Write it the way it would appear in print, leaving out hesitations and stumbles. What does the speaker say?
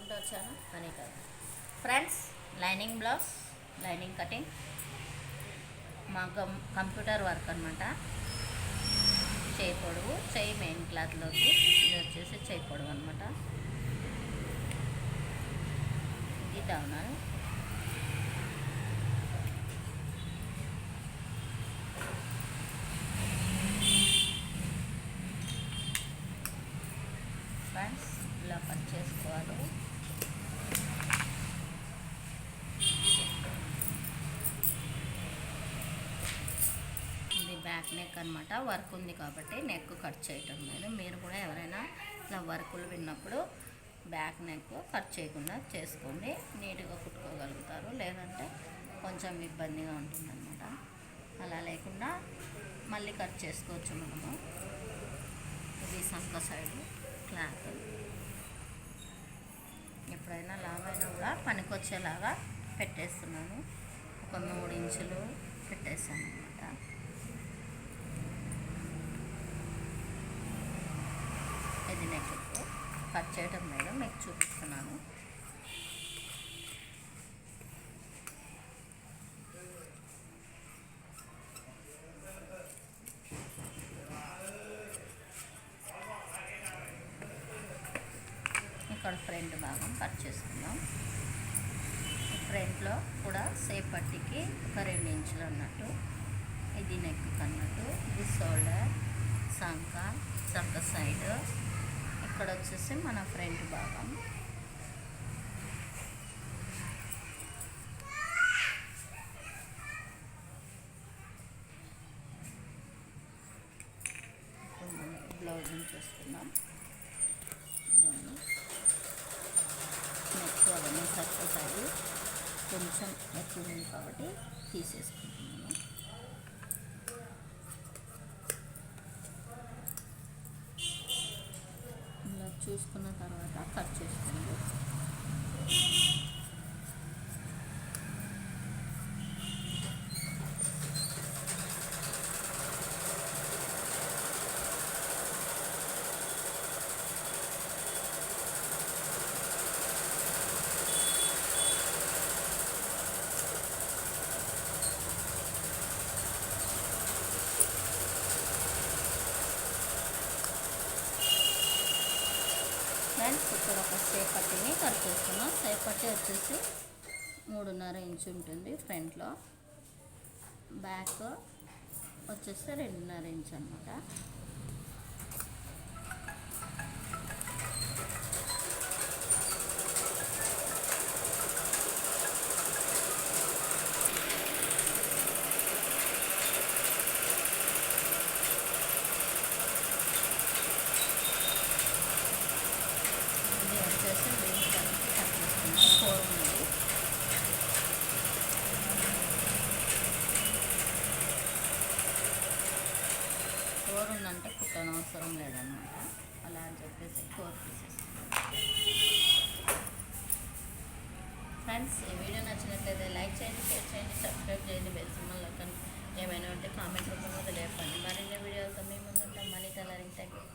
Welcome to our channel Anitha friends. Lining blouse, lining cutting మా computer work అనమాట. చేయి పొడవు, చేయి మెయిన్ క్లాత్లోకి, ఇది వచ్చేసి చేయి పొడవు అనమాట. ఇది డౌనర్, ఫ్రెండ్స్ ఇలా కట్ చేసుకోవాలి. ఇది బ్యాక్ నెక్ అనమాట. వర్క్ ఉంది కాబట్టి నెక్ కట్ చేయటం లేదు. మీరు కూడా ఎవరైనా ఇలా వర్కులు విన్నప్పుడు బ్యాక్ నెక్ కట్ చేయకుండా చేసుకోండి, నీట్గా కుట్టుకోగలుగుతారు. లేదంటే కొంచెం ఇబ్బందిగా ఉంటుందన్నమాట. అలా లేకుండా మళ్ళీ కట్ చేసుకోవచ్చు మనము. ఇది సంక సైడ్ క్లాత్ ఎప్పుడైనా లాగైనా కూడా పనికొచ్చేలాగా పెట్టేస్తున్నాను. ఒక 3 ఇంచులు పెట్టేసాను అనమాట. ఇది నెక్ కట్ చేయటం లేదు, మీకు చూపిస్తున్నాను. ఇక్కడ ఫ్రంట్ భాగం కట్ చేసుకుందాం. ఫ్రంట్లో కూడా సేప్ పట్టికి ఒక 2 ఇంచులు అన్నట్టు. ఇది నెక్ అన్నట్టు. ఇది షోల్డర్, సంక సైడ్. ఇక్కడ వచ్చేసి మన ఫ్రంట్ భాగం. ఇప్పుడు మనం బ్లౌజ్ చేసుకుందాం. నెక్స్ట్ అవన్నీ సరిపోతాయి, కొంచెం ఎక్కువ ఉంది కాబట్టి తీసేసుకుంటున్నాను. ఇలా చూసుకున్న తర్వాత కట్ చేసుకోండి. ఫ్రెండ్స్, ఇక్కడ ఒక సేప్ పట్టిని కట్ చేసుకున్నాం. సేప్ పట్టి వచ్చేసి 3.5 ఇంచు ఉంటుంది ఫ్రంట్లో. బ్యాక్ వచ్చేసి 2.5 ఇంచు అనమాట. కోర్ ఉందంటే కుట్టనవసరం లేదన్నమాట. అలా అని చెప్పేసి కోర్ తీసేసుకుంటాం. ఫ్రెండ్స్, ఈ వీడియో నచ్చినట్లయితే లైక్ చేయండి, షేర్ చేయండి, సబ్స్క్రైబ్ చేయండి. బెల్ సింబల్ ఏమైనా ఉంటే కామెంట్ రూపంలో తెలియపండి. మరిన్ని వీడియోలతో మీ ముందుంటాం. Money tailoring. Thank you.